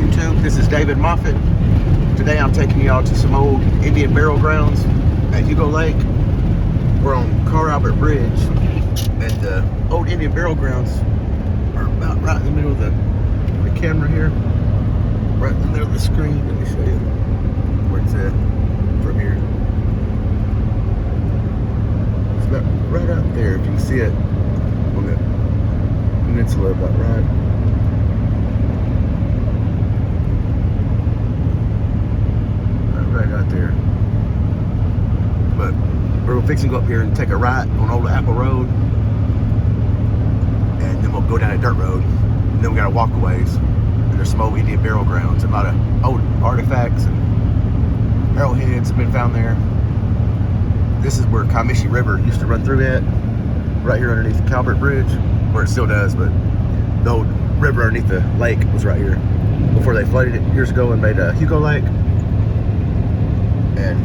YouTube? This is David Moffett. Today I'm taking y'all to some old Indian burial grounds at Hugo Lake. We're on Carl Albert Bridge, and the old Indian burial grounds are about right in the middle of the camera here. Right in the middle of the screen. Let me show you where it's at from here. It's about right out there, if you can see it on the peninsula, about right. Right out there. But we're fixing to go up here and take a right on Old Apple Road, and then we'll go down a dirt road, and then we got a walkaways. And there's some old Indian burial grounds, and a lot of old artifacts and arrowheads have been found there. This is where Comiskey River used to run through at, right here underneath the Calvert Bridge, where it still does, but the old river underneath the lake was right here before they flooded it years ago and made Hugo Lake. And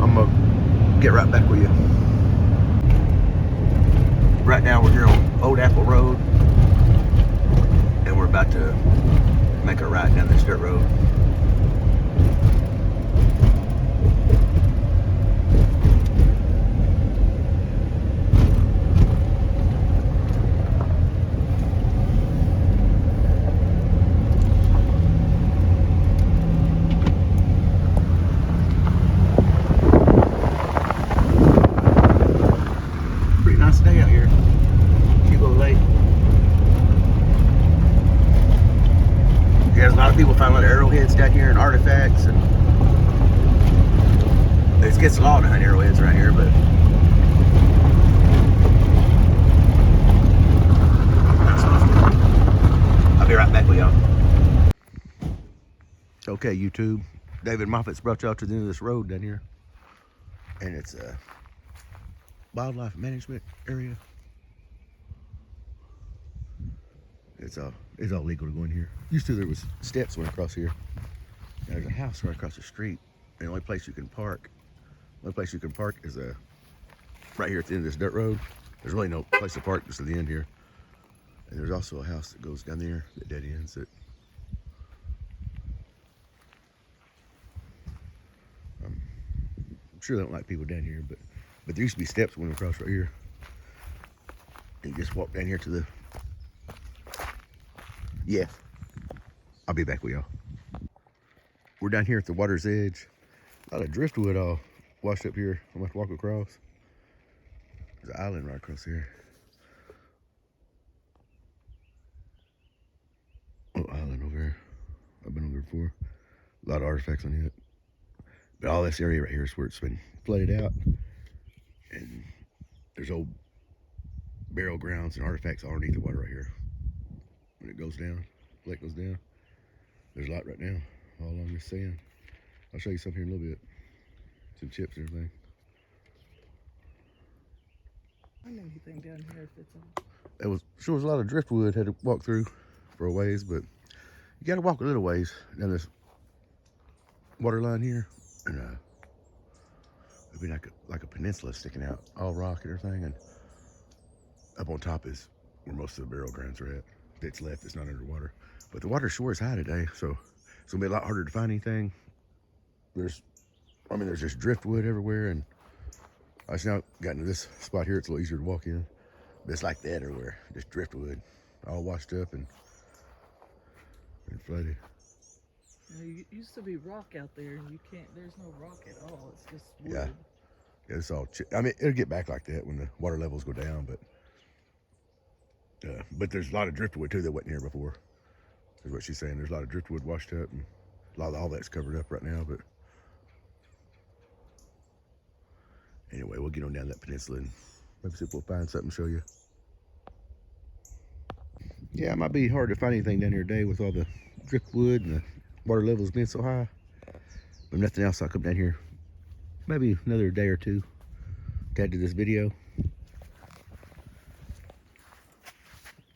I'm gonna get right back with you. Right now we're here on Old Apple Road, and we're about to make a ride down this dirt road. Nice day out here, Hugo Lake. There's a lot of people find a lot of arrowheads down here and artifacts, and it gets a lot to hunt arrowheads around here, but I'll be right back with y'all. Okay, YouTube, David Moffat's brought y'all to the end of this road down here, and it's a wildlife management area. It's all legal to go in here. Used to there was steps went across here. Now there's a house right across the street. And the only place you can park, is right here at the end of this dirt road. There's really no place to park just at the end here. And there's also a house that goes down there that dead ends it. I'm sure they don't like people down here, but there used to be steps going across right here. And you just walk down here to the. Yeah, I'll be back with y'all. We're down here at the water's edge. A lot of driftwood all washed up here. I'm gonna have to walk across. There's an island right across here. Oh, island over here. I've been over there before. A lot of artifacts on it. But all this area right here is where it's been flooded out. And there's old burial grounds and artifacts all underneath the water right here. When it goes down, the lake goes down, there's a lot right now, all along this sand. I'll show you some here in a little bit. Some chips and everything. I know anything down here if it's on. It was sure was a lot of driftwood had to walk through for a ways, but you gotta walk a little ways down this water line here, and it'd be like a peninsula sticking out, all rock and everything, and up on top is where most of the burial grounds are at. That's left, it's not underwater. But the water sure is high today, so it's gonna be a lot harder to find anything. There's just driftwood everywhere, and I just now got into this spot here. It's a little easier to walk in. But it's like that everywhere, just driftwood, all washed up and flooded. It used to be rock out there, and you can't. There's no rock at all. It's just wood. Yeah, it's all. I mean, it'll get back like that when the water levels go down, but there's a lot of driftwood too that wasn't here before. Is what she's saying. There's a lot of driftwood washed up, and a lot of all that's covered up right now. But anyway, we'll get on down that peninsula and maybe see if we'll find something to show you. Yeah, it might be hard to find anything down here today with all the driftwood and the water levels being so high. But if nothing else, I'll come down here maybe another day or two to add to this video.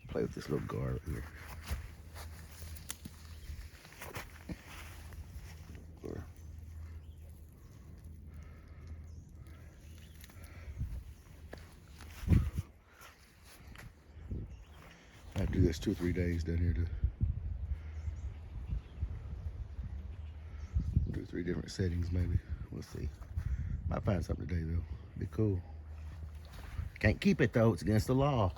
Play with this little gar right here. I do this 2 or 3 days down here to 3 different settings maybe. We'll see. Might find something today though. Be cool. Can't keep it though, it's against the law.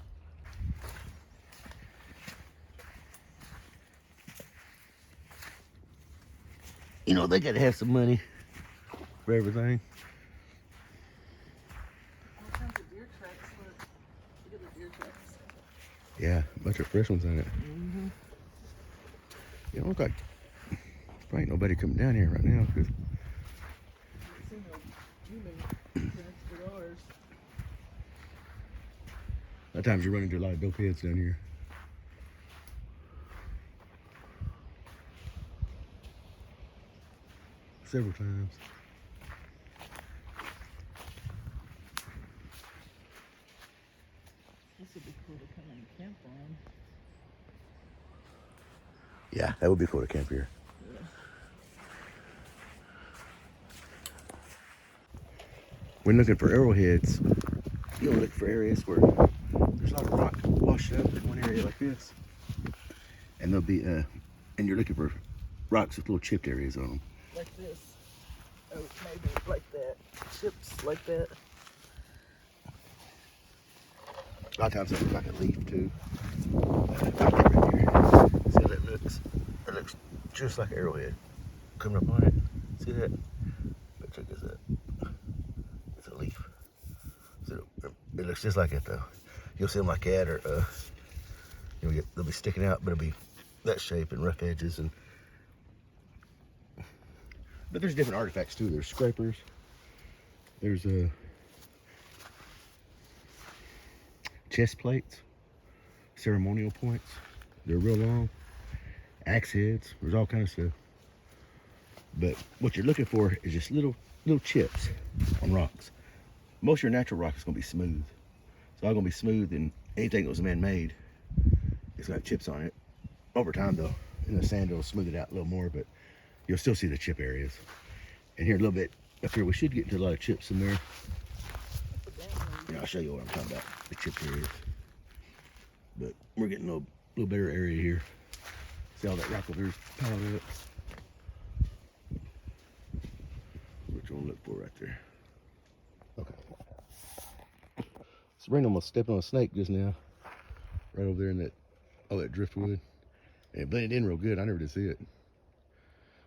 You know, they gotta have some money for everything. All kinds of deer tracks. Look at the deer tracks. Yeah, a bunch of fresh ones on it. Mm-hmm. You know, look like probably ain't nobody coming down here right now because I've seen no human tracks but ours. a lot of times you run into a lot of dope heads down here. Several times. This would be cool to come and camp on. Yeah, that would be cool to camp here. Yeah. When looking for arrowheads, you don't look for areas where there's a lot of rock washed up in one area like this. And there'll be, and you're looking for rocks with little chipped areas on them. Like this. Oh, maybe like that. Chips like that. A lot of times it looks like a leaf too. Right there. See how that looks? It looks just like an arrowhead coming up on it. See that? But check this out. It's a leaf. So it looks just like it though. You'll see them like that, or they'll be sticking out, but it'll be that shape and rough edges. And but there's different artifacts too. There's scrapers. There's chest plates, ceremonial points. They're real long. Axe heads. There's all kinds of stuff. But what you're looking for is just little chips on rocks. Most of your natural rock is going to be smooth. It's all going to be smooth, and anything that was man-made, it's got chips on it. Over time, though, in the sand, it'll smooth it out a little more, but you'll still see the chip areas. And here a little bit up here, we should get into a lot of chips in there. And I'll show you what I'm talking about, the chip areas. But we're getting a little better area here. See all that rock over here piled up. Which one to look for right there? Okay. Sabrina almost stepped on a snake just now. Right over there in that driftwood. And it blended in real good. I never did see it.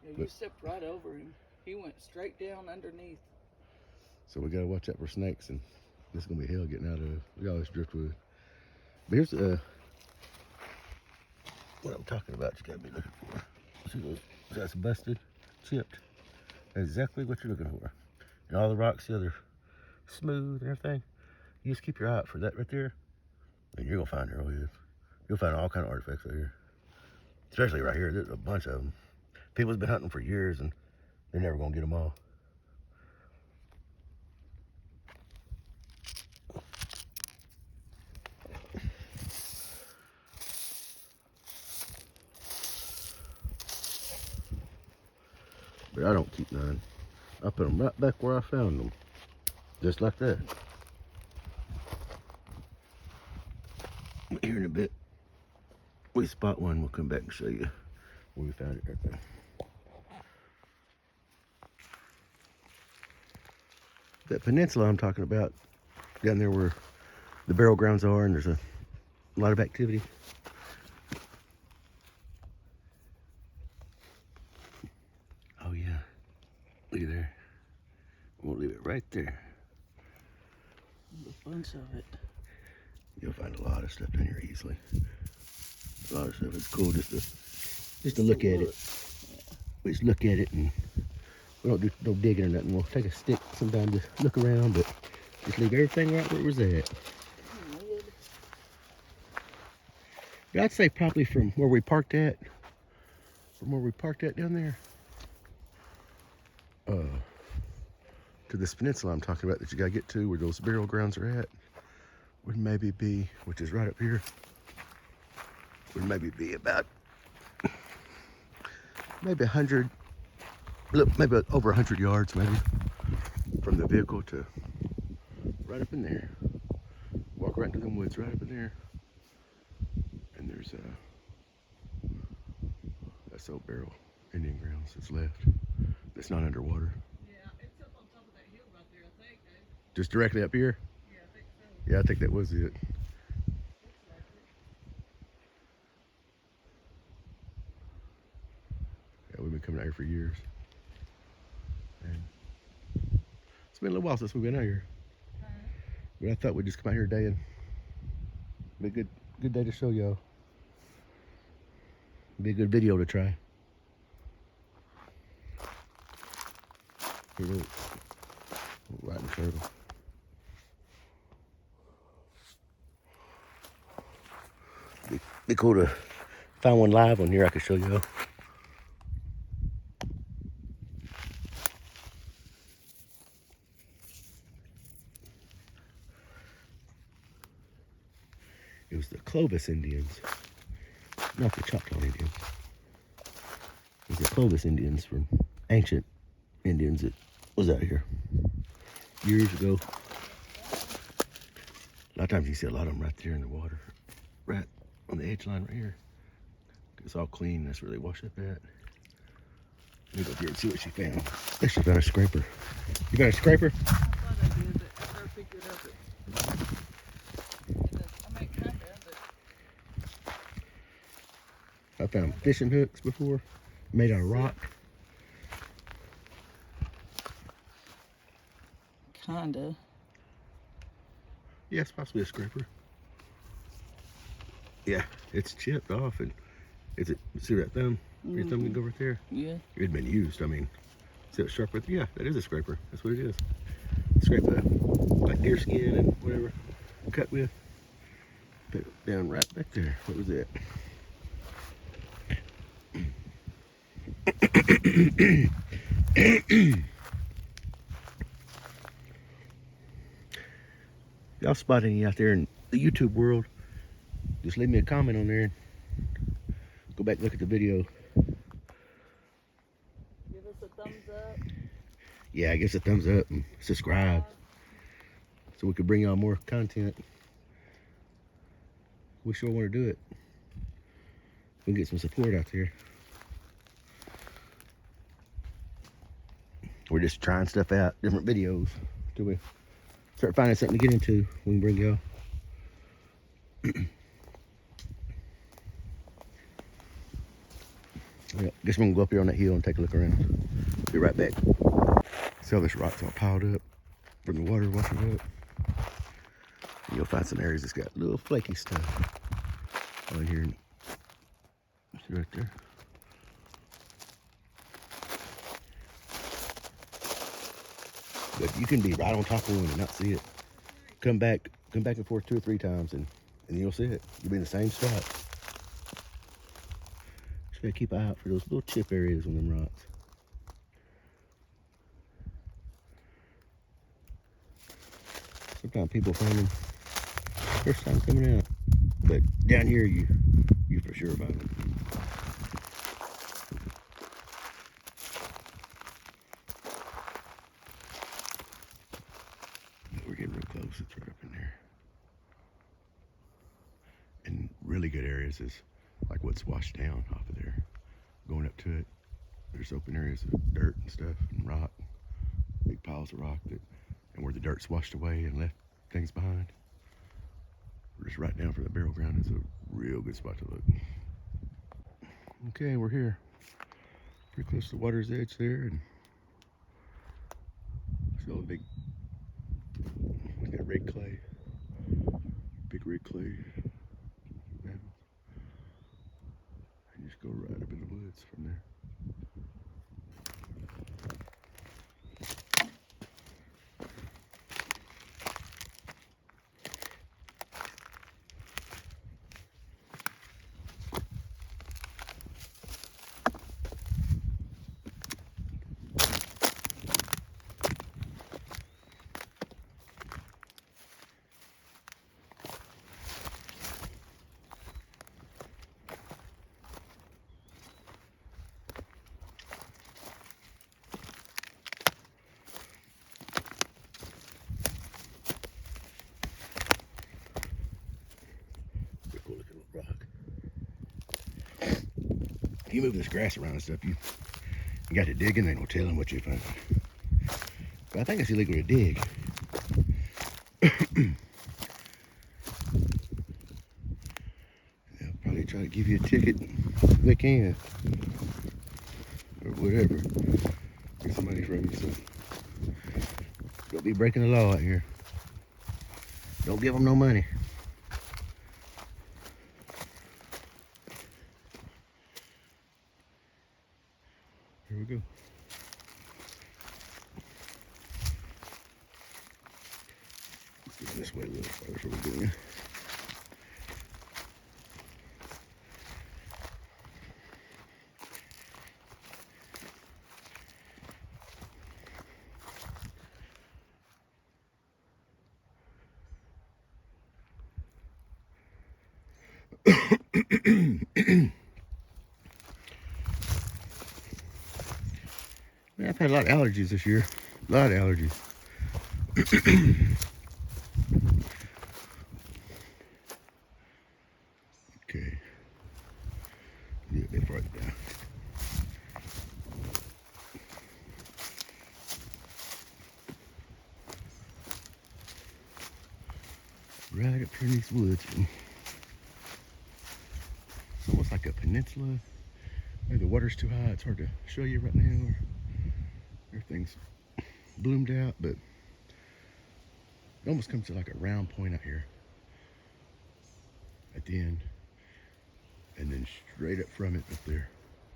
Yeah, you stepped right over him. He went straight down underneath. So we gotta watch out for snakes, and this is gonna be hell getting out of. Look at all this driftwood. But here's what I'm talking about. You gotta be looking for. See those? That's busted, chipped. That's exactly what you're looking for. And all the rocks, they're smooth and everything. You just keep your eye out for that right there, and you're gonna find arrowheads. You'll find all kind of artifacts right here. Especially right here. There's a bunch of them. People's been hunting for years, and they're never gonna get them all. But I don't keep none. I put them right back where I found them. Just like that. Here in a bit, we spot one. We'll come back and show you where we found it right there. That peninsula I'm talking about, down there where the burial grounds are, and there's a lot of activity. Oh yeah, look at there. We'll leave it right there. There's a bunch of it. You'll find a lot of stuff down here easily. A lot of stuff. It's cool just to look at it. We just look at it, and we don't do no digging or nothing. We'll take a stick sometime to look around, but just leave everything right where it was at. But I'd say probably from where we parked at, down there, to this peninsula I'm talking about that you gotta get to, where those burial grounds are at, would maybe be, which is right up here, would maybe be about maybe 100, maybe over 100 yards maybe from the vehicle to right up in there. Walk right into them woods right up in there, and there's that's old burial Indian grounds that's left. It's not underwater. Yeah, it's up on top of that hill right there, I think. Eh? Just directly up here? Yeah, I think so. Yeah, I think that was it. Looks like it. Yeah, we've been coming out here for years. And it's been a little while since we've been out here. Huh? But I thought we'd just come out here today and be a good day to show y'all. Be a good video to try. Here it is. Right in the circle. Be cool to find one live on here I could show y'all. It was the Clovis Indians, not the Choctaw Indians. It was the Clovis Indians from ancient Indians that was out here years ago. A lot of times you see a lot of them right there in the water, right on the edge line right here. It's all clean. That's where they wash up at. Let me go up here and see what she found. I think she found a scraper. You got a scraper? I thought I did, but I never picked it up. I mean, kind of, but I found fishing hooks before, made out of rock. kinda. Yeah, it's possibly a scraper. Yeah, it's chipped off, and is it? See that thumb? Your thumb can go right there. Yeah. It had been used. I mean, see that sharp right there? Yeah, that is a scraper. That's what it is. Scrape like deer skin and whatever, cut with. Put it down right back there. What was that? Y'all spot any out there in the YouTube world? Just leave me a comment on there and go back and look at the video. Give us a thumbs up. Yeah, give us a thumbs up and subscribe so we can bring y'all more content. We sure want to do it. We can get some support out there. We're just trying stuff out, different videos, till we start finding something to get into. We can bring y'all. Yeah, guess we're gonna go up here on that hill and take a look around. Be right back. See all this rock's all piled up from the water washing up. And you'll find some areas that's got little flaky stuff. Oh, here, see right there. But you can be right on top of one and not see it. Come back and forth 2 or 3 times, and you'll see it. You'll be in the same spot. Just gotta keep an eye out for those little chip areas on them rocks. Sometimes people find them first time coming out, but down here you for sure find them. We're getting real close. It's right up in there. And really good areas is like what's washed down off of there. Going up to it, there's open areas of dirt and stuff and rock, big piles of rock and where the dirt's washed away and left things behind. Just right down from the barrel ground is a real good spot to look. Okay, we're here. Pretty close to the water's edge there, and see all the big, we got red clay, big red clay mountains. And just go right up in the woods from there. Cool looking little rock. You move this grass around and stuff, you You got to digging, ain't no telling what you find. But I think it's illegal to dig. They'll probably try to give you a ticket if they can. Or whatever. Get some money from you, so don't be breaking the law out here. Don't give them no money. Here we go. Let's get this way a little farther so we're going. Man, I've had a lot of allergies this year. A lot of allergies. Okay. Get a bit farther down. Right up here in these woods. It's almost like a peninsula. Maybe the water's too high. It's hard to show you right now. Everything's bloomed out, but it almost comes to like a round point out here at the end. And then straight up from it up there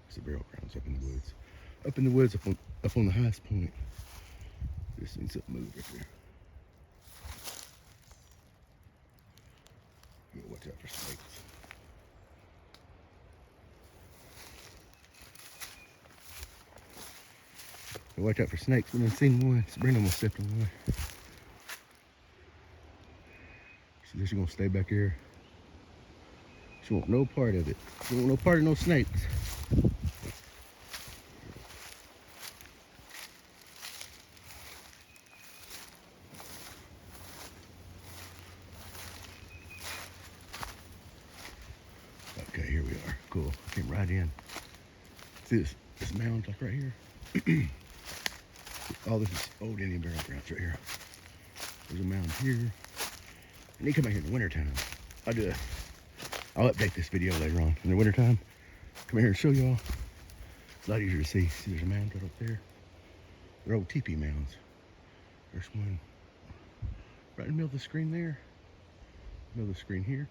is the burial grounds up in the woods. Up in the woods, up on the highest point. This thing's up moved right there. You gotta watch out for snakes. Watch out for snakes. We done seen one. Sabrina almost stepped on one. So she's gonna stay back here. She wants no part of it. She wants no part of no snakes. Okay, here we are. Cool. Came right in. See this mound like right here? All this is old Indian burial grounds right here. There's a mound here. And they come out here in the wintertime. I'll update this video later on. In the wintertime, come here and show y'all. It's a lot easier to see. See, there's a mound right up there. They're old teepee mounds. There's one right in the middle of the screen there. Middle of the screen here.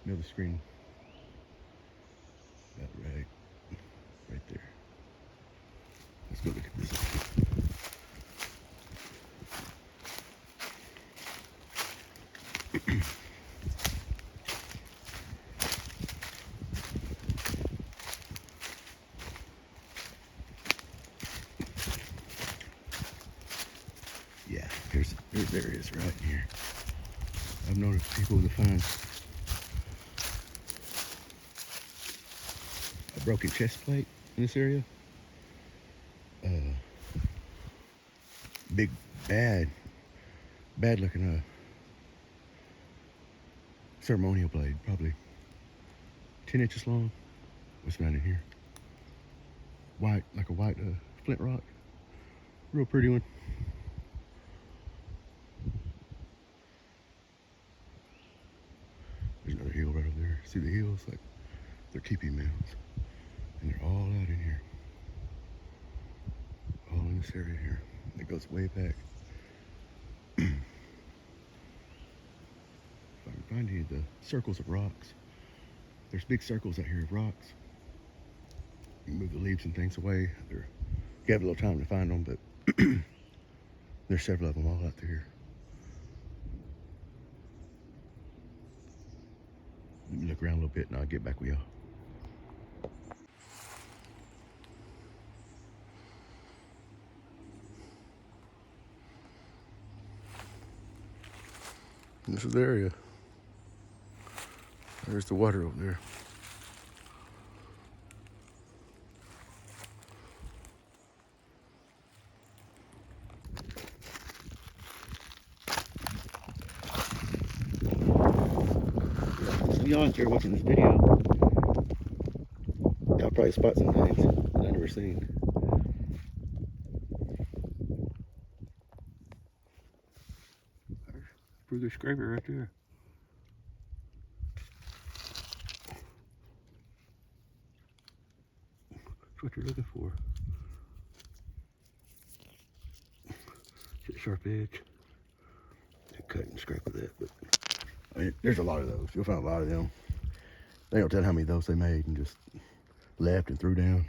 Middle of the screen. About right there. Let's go look at this. Yeah, there it is right here. I've noticed people to find a broken chest plate in this area. Big bad looking ceremonial blade, probably 10 inches long. Was found in here. White, like a white flint rock. Real pretty one. There's another hill right over there. See the hills? Like they're teepee mounds. And they're all out in here. All in this area here. It goes way back. If I can find any of the circles of rocks. There's big circles out here of rocks. You can move the leaves and things away. You have a little time to find them, but there's several of them all out there. Let me look around a little bit and I'll get back with y'all. This is the area. There's the water over there. So y'all out there watching this video, y'all probably spot some things that I never seen. There's a pretty good scraper right there. That's what you're looking for. Get a sharp edge. Cut and scrape with that, but I mean, there's a lot of those. You'll find a lot of them. They don't tell how many of those they made and just left and threw down.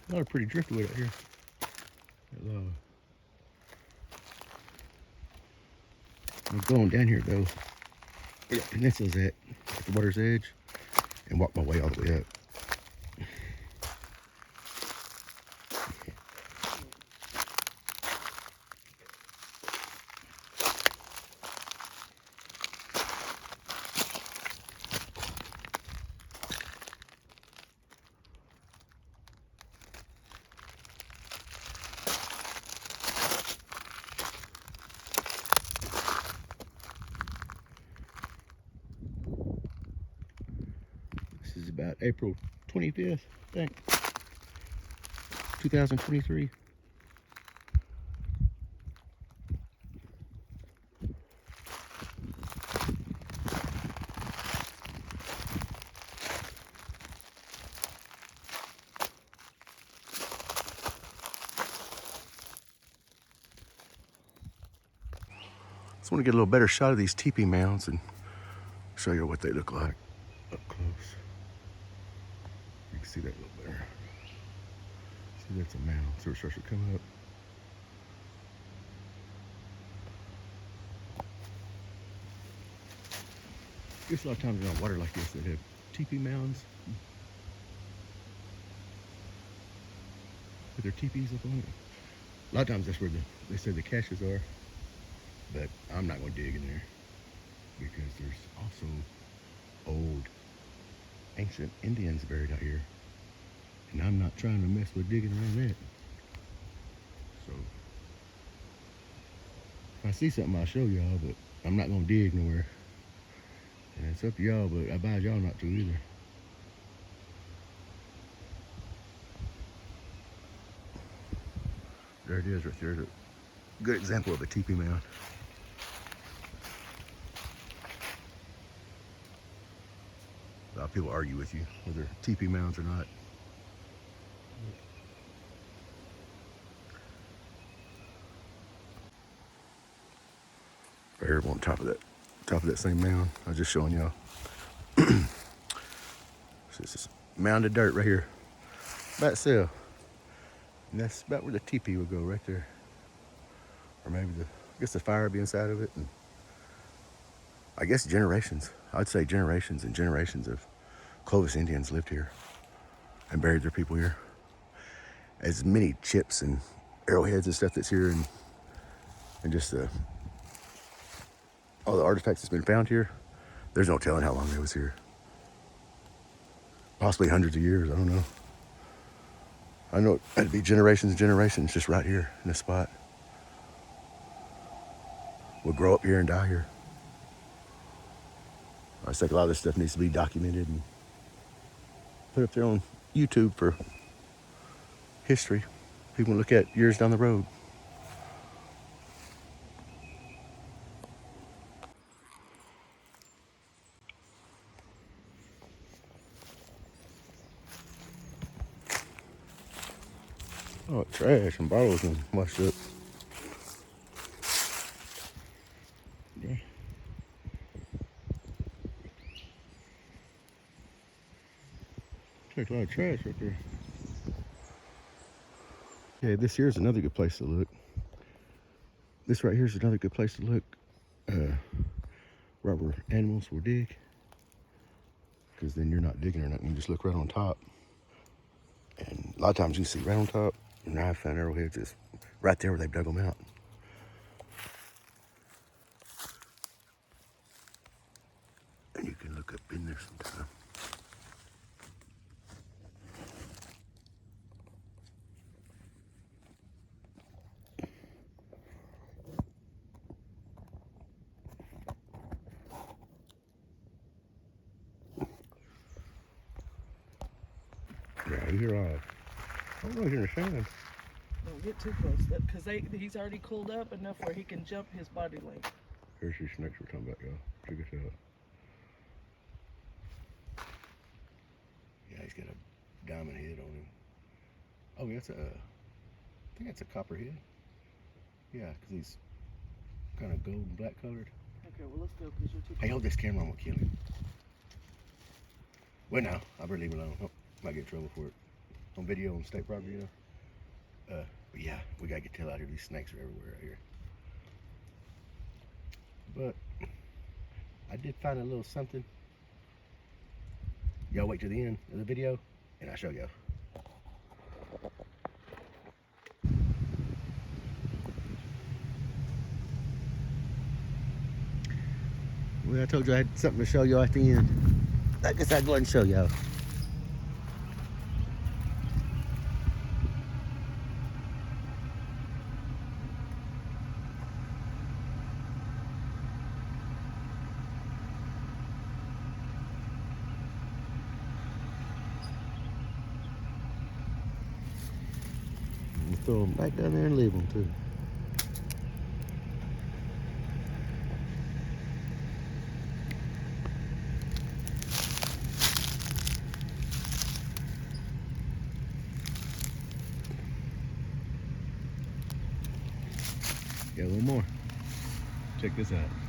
A lot of pretty driftwood out here. I'm going down here though. Where the peninsula's at the water's edge, and walk my way all the way up. This is about April 25th, I think, 2023. Just want to get a little better shot of these teepee mounds and show you what they look like up close. You can see that a little better. See, that's a mound, so it starts to come up. I guess a lot of times around water like this, they have teepee mounds with their teepees up on it. A lot of times that's where they say the caches are, but I'm not going to dig in there because there's also old, ancient Indians buried out here, and I'm not trying to mess with digging around that. So if I see something, I'll show y'all, but I'm not going to dig nowhere. And it's up to y'all, but I advise y'all not to either. There it is right there. A good example of a teepee mound. A lot of people argue with you whether teepee mounds or not. Right here on top of that same mound. I was just showing y'all. So this is a mound of dirt right here. About itself. And that's about where the teepee would go right there. Or maybe I guess the fire would be inside of it. And I guess generations. I'd say generations and generations of Clovis Indians lived here and buried their people here. As many chips and arrowheads and stuff that's here, and just all the artifacts that's been found here, there's no telling how long they was here. Possibly hundreds of years, I don't know. I know it had to be generations and generations just right here in this spot. We'll grow up here and die here. I think a lot of this stuff needs to be documented and put up there on YouTube for history. People can look at years down the road. Oh, trash and bottles and washed up. Yeah. Take a lot of trash right there. Yeah, this here's another good place to look. This right here is another good place to look. Right where animals will dig. Because then you're not digging or nothing. You just look right on top. And a lot of times you can see right on top, knife and arrowheads is right there where they dug them out. And you can look up in there sometime. know he's in the sand. Don't get too close, because he's already cooled up enough where he can jump his body length. Here's these snakes we're talking about, y'all. Check this out. Yeah, he's got a diamond head on him. Oh, that's I think that's a copperhead. Yeah, because he's kind of gold and black colored. Okay, well, let's go, because you're too close. Hey, hold this camera, I'm going to kill him. Well, no, I better leave him alone. Oh, might get in trouble for it. On video on state property, you know. But yeah, we got to get the hell out of here. These snakes are everywhere out here. But I did find a little something. Y'all wait till the end of the video, and I'll show y'all. Well, I told you I had something to show y'all at the end. I guess I'll go ahead and show y'all. We'll throw them back down there and leave them too. Got one more. Check this out.